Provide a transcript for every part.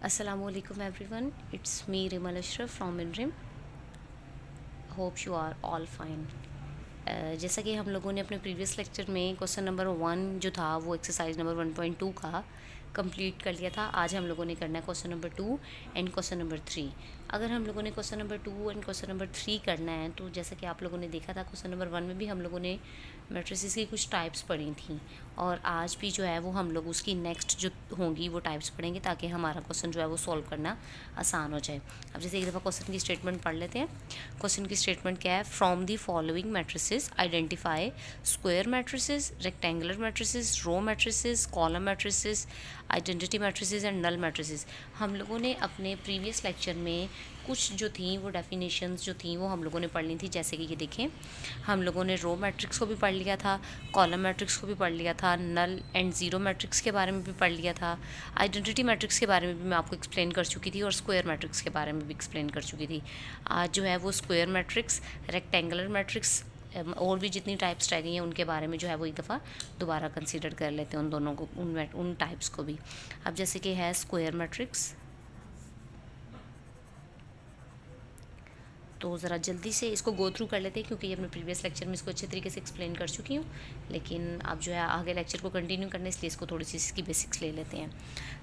Assalamualaikum everyone, it's me Rimal Ashraf from INRIM. Hope you are all fine. जैसा कि हम लोगों ने अपने प्रीवियस लेक्चर में क्वेश्चन नंबर 1 जो था वो एक्सरसाइज नंबर 1.2 का कंप्लीट कर लिया था। आज हम लोगों ने करना है question number 2 and question number 3। अगर हम लोगों ने question number 2 and question number 3 करना है तो जैसा कि आप लोगों ने देखा था क्वेश्चन नंबर 1 में भी हम लोगों ने मैट्रिसेस की कुछ टाइप्स पढ़ी थी और आज भी जो है वो हम लोग उसकी नेक्स्ट जो होंगी वो टाइप्स पढ़ेंगे ताकि हमारा क्वेश्चन जो है वो सॉल्व करना आसान हो जाए। अब जैसे एक दफ़ा क्वेश्चन की स्टेटमेंट पढ़ लेते हैं। क्वेश्चन की स्टेटमेंट क्या है? From the following matrices identify square matrices, rectangular matrices, row matrices, column matrices, identity matrices and null matrices. हम लोगों ने अपने प्रीवियस लेक्चर में कुछ जो थी वो डेफिनेशंस जो थी वो हम लोगों ने पढ़ ली थी। जैसे कि ये देखें, हम लोगों ने रो मैट्रिक्स को भी पढ़ लिया था, कॉलम मैट्रिक्स को भी पढ़ लिया था, नल एंड ज़ीरो मैट्रिक्स के बारे में भी पढ़ लिया था, आइडेंटिटी मैट्रिक्स के बारे में भी मैं आपको एक्सप्लेन कर चुकी थी और स्क्वायर मैट्रिक्स के बारे में भी एक्सप्लेन कर चुकी थी। आज जो है वो स्क्वायर मैट्रिक्स, रेक्टेंगुलर मैट्रिक्स और भी जितनी टाइप्स रह गई हैं उनके बारे में जो है वो एक दफ़ा दोबारा कंसीडर कर लेते हैं उन दोनों को, उन टाइप्स को भी। अब जैसे कि है स्क्वायर मैट्रिक्स, तो ज़रा जल्दी से इसको गो थ्रू कर लेते हैं क्योंकि अपने प्रीवियस लेक्चर में इसको अच्छे तरीके से एक्सप्लेन कर चुकी हूँ, लेकिन अब जो है आगे लेक्चर को कंटिन्यू करने इसलिए इसको थोड़ी सी इसकी बेसिक्स ले लेते हैं।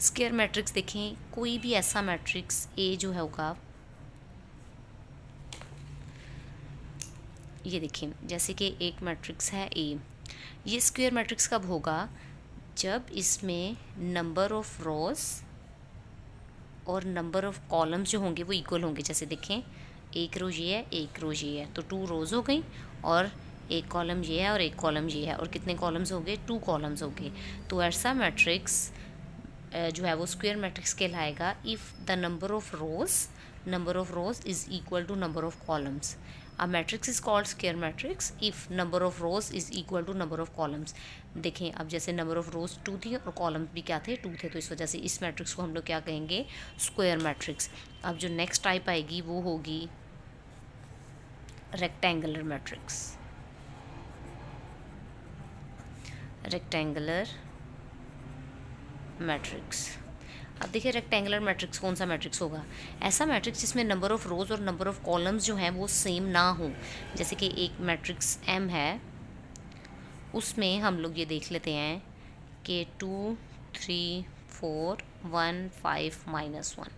स्क्वायर मैट्रिक्स देखें, कोई भी ऐसा मैट्रिक्स ए जो है होगा, ये देखें जैसे कि एक मैट्रिक्स है ए, ये स्क्वायर मैट्रिक्स कब होगा? जब इसमें नंबर ऑफ़ रोज़ और नंबर ऑफ़ कॉलम्स जो होंगे वो इक्वल होंगे। जैसे देखें, एक रो ये है, एक रो ये है, तो 2 रोज़ हो गई और एक कॉलम ये है और एक कॉलम ये है, और कितने कॉलम्स हो गए? 2 कॉलम्स हो गए। तो ऐसा मैट्रिक्स जो है वो स्क्वायर मैट्रिक्स कहलाएगा if the number of rows is equal to number of columns. A matrix is called square matrix if number of rows is equal to number of columns। देखें, अब जैसे नंबर ऑफ़ रोज़ 2 थी और columns भी क्या थे? 2 थे, तो इस वजह से इस मैट्रिक्स को हम लोग क्या कहेंगे? Square matrix. अब जो नेक्स्ट टाइप आएगी वो होगी रेक्टेंगुलर मैट्रिक्स। रेक्टेंगुलर मैट्रिक्स, अब देखिए रेक्टेंगुलर मैट्रिक्स कौन सा मैट्रिक्स होगा? ऐसा मैट्रिक्स जिसमें नंबर ऑफ़ रोज़ और नंबर ऑफ़ कॉलम्स जो हैं वो सेम ना हो। जैसे कि एक मैट्रिक्स एम है, उसमें हम लोग ये देख लेते हैं कि 2 3 4 1 5 -1,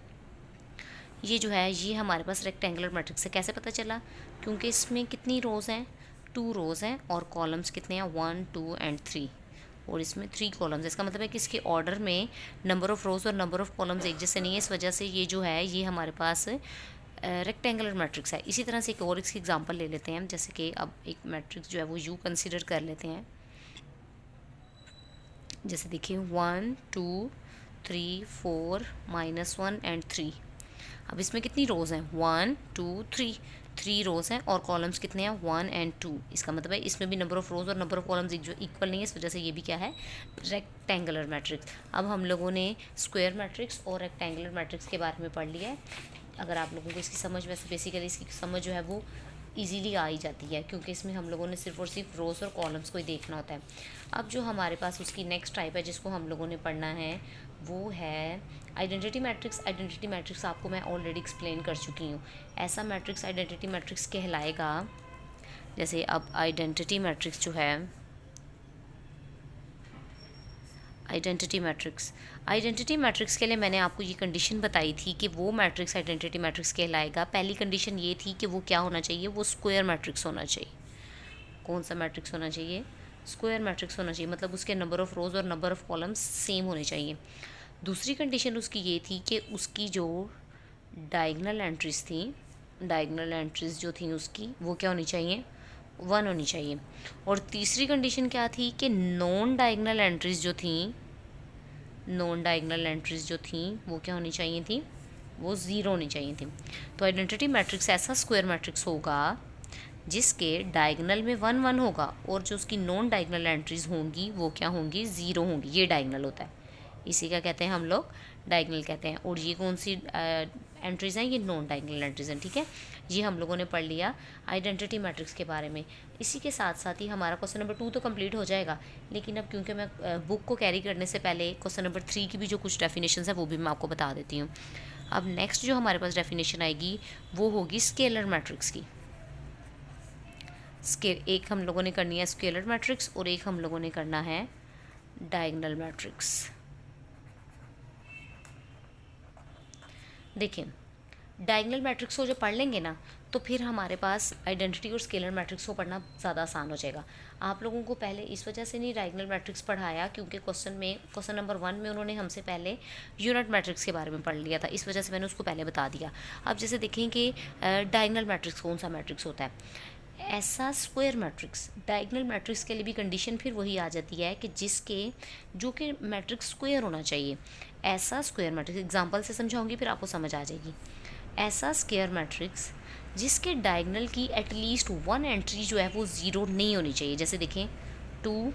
ये जो है ये हमारे पास रेक्टेंगुलर मैट्रिक्स है। कैसे पता चला? क्योंकि इसमें कितनी रोज़ हैं? 2 रोज़ हैं और कॉलम्स कितने हैं? 1 2 एंड 3, और इसमें 3 कॉलम्स है। इसका मतलब है कि इसके ऑर्डर में नंबर ऑफ़ रोज़ और नंबर ऑफ़ कॉलम्स एक जैसे नहीं है, इस वजह से ये जो है ये हमारे पास रेक्टेंगुलर मैट्रिक्स है। इसी तरह से एक और इसकी एग्जांपल ले लेते हैं। जैसे कि अब एक मैट्रिक्स जो है वो यू कंसिडर कर लेते हैं। जैसे देखिए 1 2 3 4 -1 एंड 3। अब इसमें कितनी रोज़ हैं? 1 2 3 रोज़ हैं और कॉलम्स कितने हैं? 1 एंड 2। इसका मतलब है इसमें भी नंबर ऑफ़ रोज़ और नंबर ऑफ़ कॉलम्स जो इक्वल नहीं है, इस वजह से ये भी क्या है? Rectangular matrix. अब हम लोगों ने स्क्वायर मैट्रिक्स और रेक्टेंगुलर मैट्रिक्स के बारे में पढ़ लिया है। अगर आप लोगों को इसकी समझ, वैसे बेसिकली इसकी समझ जो है वो ईज़िली आ ही जाती है क्योंकि इसमें हम लोगों ने सिर्फ और सिर्फ रोज़ और कॉलम्स को ही देखना होता है। अब जो हमारे पास उसकी नेक्स्ट टाइप है जिसको हम लोगों ने पढ़ना है वो है आइडेंटिटी मैट्रिक्स। आइडेंटिटी मैट्रिक्स आपको मैं ऑलरेडी एक्सप्लेन कर चुकी हूँ। ऐसा मैट्रिक्स आइडेंटिटी मैट्रिक्स कहलाएगा, जैसे अब आइडेंटिटी मैट्रिक्स जो है, आइडेंटिटी मैट्रिक्स के लिए मैंने आपको ये कंडीशन बताई थी कि वो मैट्रिक्स आइडेंटिटी मैट्रिक्स कहलाएगा। पहली कंडीशन ये थी कि वो क्या होना चाहिए? वो स्क्वायर मैट्रिक्स होना चाहिए। कौन सा मैट्रिक्स होना चाहिए? स्क्वायर मैट्रिक्स होना चाहिए, मतलब उसके नंबर ऑफ़ रोज़ और नंबर ऑफ़ कॉलम्स सेम होने चाहिए। दूसरी कंडीशन उसकी ये थी कि उसकी जो डायगोनल एंट्रीज़ थी, डायगोनल एंट्रीज़ जो थी उसकी वो क्या होनी चाहिए? 1 होनी चाहिए। और तीसरी कंडीशन क्या थी कि नॉन डायगोनल एंट्रीज़ जो थी वो क्या होनी चाहिए थी? वो 0 होनी चाहिए थी। तो आइडेंटिटी मैट्रिक्स ऐसा स्क्वायर मैट्रिक्स होगा जिसके डायगोनल में 1 1 होगा और जो उसकी नॉन डायगोनल एंट्रीज़ होंगी वो क्या होंगी? 0 होंगी। ये डायगोनल होता है, इसी का कहते हैं हम लोग डायगोनल कहते हैं। और ये कौन सी एंट्रीज़ हैं? ये नॉन डायगोनल एंट्रीज़ हैं, ठीक है। ये हम लोगों ने पढ़ लिया आइडेंटिटी मैट्रिक्स के बारे में। इसी के साथ साथ ही हमारा क्वेश्चन नंबर 2 तो कंप्लीट हो जाएगा, लेकिन अब क्योंकि मैं बुक को कैरी करने से पहले क्वेश्चन नंबर 3 की भी जो कुछ डेफिनेशन है वो भी मैं आपको बता देती हूँ। अब नेक्स्ट जो हमारे पास डेफिनेशन आएगी वो होगी स्केलर मैट्रिक्स की। एक हम लोगों ने करनी है स्केलर मैट्रिक्स और एक हम लोगों ने करना है डायगोनल मैट्रिक्स। देखिए, डायगोनल मैट्रिक्स को जब पढ़ लेंगे ना तो फिर हमारे पास आइडेंटिटी और स्केलर मैट्रिक्स को पढ़ना ज़्यादा आसान हो जाएगा। आप लोगों को पहले इस वजह से नहीं डायगोनल मैट्रिक्स पढ़ाया क्योंकि क्वेश्चन नंबर 1 में उन्होंने हमसे पहले यूनिट मैट्रिक्स के बारे में पढ़ लिया था, इस वजह से मैंने उसको पहले बता दिया। अब जैसे देखें कि डायगोनल मैट्रिक्स कौन सा मैट्रिक्स होता है, ऐसा स्क्वायर मैट्रिक्स। डायगोनल मैट्रिक्स के लिए भी कंडीशन फिर वही आ जाती है कि जो कि मैट्रिक्स स्क्वायर होना चाहिए। ऐसा स्क्वायर मैट्रिक्स, एग्जांपल से समझाऊंगी फिर आपको समझ आ जाएगी। ऐसा स्क्वायर मैट्रिक्स जिसके डायगोनल की एटलीस्ट 1 एंट्री जो है वो 0 नहीं होनी चाहिए। जैसे देखें 2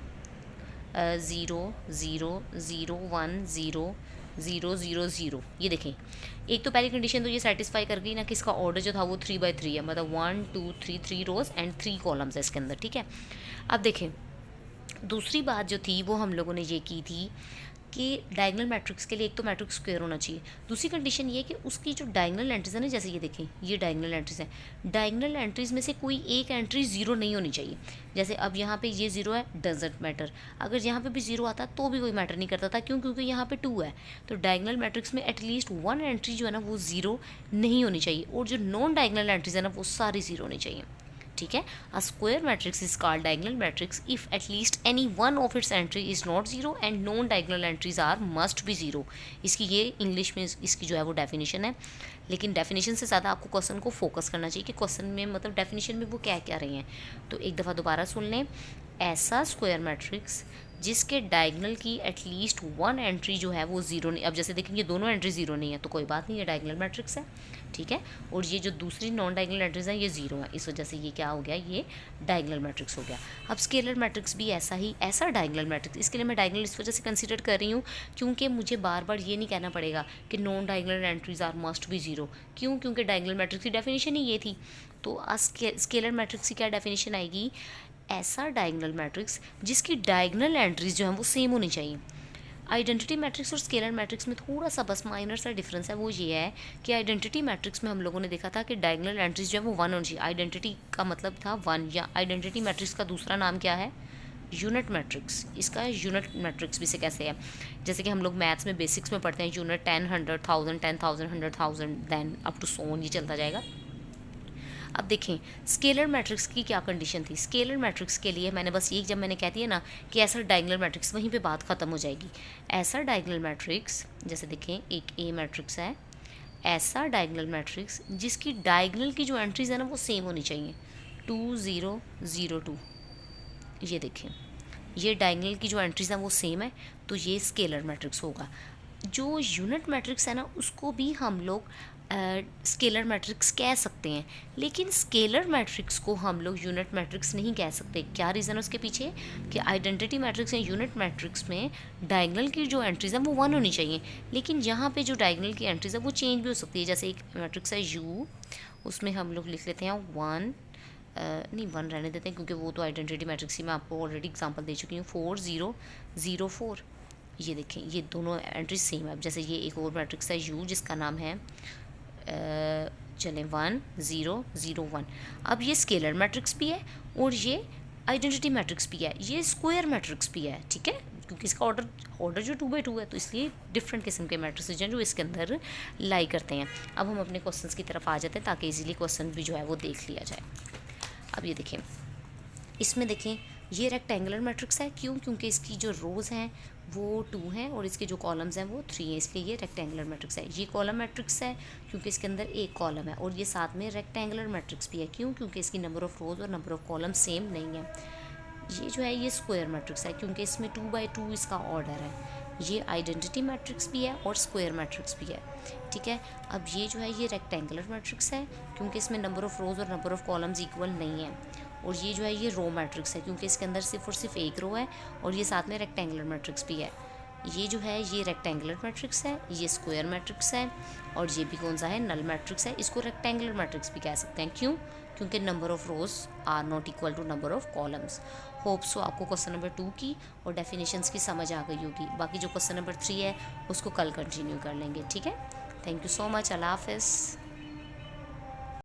0 0 0 1 0 0 0 0, ये देखें एक तो पहली कंडीशन तो ये सेटिस्फाई कर गई ना कि इसका ऑर्डर जो था वो 3/3 है, मतलब 1 2 3 3 रोज एंड 3 कॉलम्स है इसके अंदर, ठीक है। अब देखें दूसरी बात जो थी वो हम लोगों ने ये की थी कि डायगोनल मैट्रिक्स के लिए एक तो मैट्रिक्स स्क्वायर होना चाहिए, दूसरी कंडीशन ये कि उसकी जो डायगोनल एंट्रीज है ना, जैसे ये देखें ये डायगोनल एंट्रीज हैं, डायगोनल एंट्रीज में से कोई एक एंट्री 0 नहीं होनी चाहिए। जैसे अब यहाँ पे ये 0 है, डजंट मैटर, अगर यहाँ पे भी 0 आता तो भी कोई मैटर नहीं करता था, क्यों? क्योंकि यहाँ पे 2 है। तो डायगोनल मैट्रिक्स में एटलीस्ट 1 एंट्री जो है ना वो 0 नहीं होनी चाहिए, और जो नॉन डायगोनल एंट्रीज है ना वो सारी 0 होनी चाहिए, ठीक है। A square matrix is called diagonal matrix if at least any one of its entry is not 0 and non diagonal entries are must be 0। इसकी ये इंग्लिश में इसकी जो है वो डेफिनेशन है, लेकिन डेफिनेशन से ज़्यादा आपको क्वेश्चन को फोकस करना चाहिए कि क्वेश्चन में मतलब डेफिनेशन में वो क्या क्या रही हैं। तो एक दफ़ा दोबारा सुन लें, ऐसा स्क्वायर मैट्रिक्स जिसके डायगोनल की एटलीस्ट 1 एंट्री जो है वो 0 नहीं, अब जैसे देखेंगे दोनों एंट्री 0 नहीं है तो कोई बात नहीं, ये डायगोनल मैट्रिक्स है, ठीक है। और ये जो दूसरी नॉन डायगोनल एंट्रीज हैं ये 0 है, इस वजह से ये क्या हो गया, ये डायगोनल मैट्रिक्स हो गया। अब स्केलर मैट्रिक्स भी ऐसा डायगोनल मैट्रिक्स, इसके लिए मैं डायगोनल इस वजह से कंसीडर कर रही हूँ क्योंकि मुझे बार बार ये नहीं कहना पड़ेगा कि non diagonal entries are must be 0, क्यों? क्योंकि डायगोनल मैट्रिक्स की डेफिनेशन ही ये थी। तो स्केलर मैट्रिक्स की क्या डेफिनेशन आएगी, ऐसा डायगोनल मैट्रिक्स जिसकी डायगोनल एंट्रीज जो हैं वो सेम होनी चाहिए। आइडेंटिटी मैट्रिक्स और स्केलर मैट्रिक्स में थोड़ा सा बस माइनर सा डिफरेंस है, वो ये है कि आइडेंटिटी मैट्रिक्स में हम लोगों ने देखा था कि डायगोनल एंट्रीज जो है वो 1 होनी चाहिए। आइडेंटिटी का मतलब था 1, या आइडेंटिटी मैट्रिक्स का दूसरा नाम क्या है, यूनिट मैट्रिक्स। इसका यूनिट मैट्रिक्स भी से कैसे है, जैसे कि हम लोग मैथ्स में बेसिक्स में पढ़ते हैं unit 10 100 1000 10,000 100,000 then up to so on, ये चलता जाएगा। अब देखें स्केलर मैट्रिक्स की क्या कंडीशन थी। स्केलर मैट्रिक्स के लिए मैंने बस ये जब मैंने कहती है ना कि ऐसा डायगोनल मैट्रिक्स, वहीं पे बात ख़त्म हो जाएगी। ऐसा डायगोनल मैट्रिक्स, जैसे देखें एक ए मैट्रिक्स है, ऐसा डायगोनल मैट्रिक्स जिसकी डायगोनल की जो एंट्रीज है ना वो सेम होनी चाहिए, 2 0 0 2, ये देखें ये डायगोनल की जो एंट्रीज हैं वो सेम है, तो ये स्केलर मैट्रिक्स होगा। जो यूनिट मैट्रिक्स है ना उसको भी हम लोग स्केलर मैट्रिक्स कह सकते हैं, लेकिन स्केलर मैट्रिक्स को हम लोग यूनिट मैट्रिक्स नहीं कह सकते। क्या रीज़न है उसके पीछे, कि आइडेंटिटी मैट्रिक्स या यूनिट मैट्रिक्स में डायगोनल की जो एंट्रीज है वो 1 होनी चाहिए, लेकिन यहाँ पे जो डायगोनल की एंट्रीज है वो चेंज भी हो सकती है। जैसे एक मैट्रिक्स है यू, उसमें हम लोग लिख लेते हैं 1 नहीं 1 रहने देते हैं क्योंकि वो तो आइडेंटिटी मैट्रिक्स ही मैं आपको ऑलरेडी एग्जाम्पल दे चुकी हूँ, 4 0 0 4, ये देखें ये दोनों एंट्रीज सेम है। अब जैसे ये एक और मैट्रिक्स है यू जिसका नाम है चलें 1 0 0 1, अब ये स्केलर मैट्रिक्स भी है और ये आइडेंटिटी मैट्रिक्स भी है, ये स्क्वायर मैट्रिक्स भी है, ठीक है, क्योंकि इसका ऑर्डर जो 2/2 है, तो इसलिए डिफरेंट किस्म के मैट्रिक्स हैं जो इसके अंदर लाई करते हैं। अब हम अपने क्वेश्चंस की तरफ आ जाते हैं ताकि इजीली क्वेश्चन भी जो है वो देख लिया जाए। अब ये देखें, इसमें देखें ये रेक्टेंगुलर मैट्रिक्स है, क्यों? क्योंकि इसकी जो रोज़ हैं वो 2 हैं और इसके जो कॉलम्स हैं वो 3 हैं, इसलिए ये रेक्टेंगुलर मैट्रिक्स है। ये कॉलम मैट्रिक्स है क्योंकि इसके अंदर एक कॉलम है, और ये साथ में रेक्टेंगुलर मैट्रिक्स भी है, क्यों? क्योंकि इसकी नंबर ऑफ़ रोज़ और नंबर ऑफ़ कॉलम सेम नहीं है। ये जो है ये स्क्वायर मैट्रिक्स है क्योंकि इसमें 2/2 इसका ऑर्डर है। ये आइडेंटिटी मैट्रिक्स भी है और स्क्वायर मैट्रिक्स भी है, ठीक है। अब ये जो है ये रेक्टेंगुलर मैट्रिक्स है क्योंकि इसमें नंबर ऑफ़ रोज़ और नंबर ऑफ़ कॉलम्स इक्वल नहीं है, और ये जो है ये रो मैट्रिक्स है क्योंकि इसके अंदर सिर्फ और सिर्फ एक रो है, और ये साथ में रेक्टेंगुलर मैट्रिक्स भी है। ये जो है ये रेक्टेंगुलर मैट्रिक्स है, ये स्क्वायर मैट्रिक्स है, और ये भी कौन सा है, नल मैट्रिक्स है। इसको रेक्टेंगुलर मैट्रिक्स भी कह सकते हैं। क्यों? क्योंकि number of rows are not equal to number of columns. Hope so आपको क्वेश्चन नंबर 2 की और डेफिनेशंस की समझ आ गई होगी। बाकी जो क्वेश्चन नंबर 3 है उसको कल कंटिन्यू कर लेंगे, ठीक है। Thank you so much. अल्लाह हाफिज़।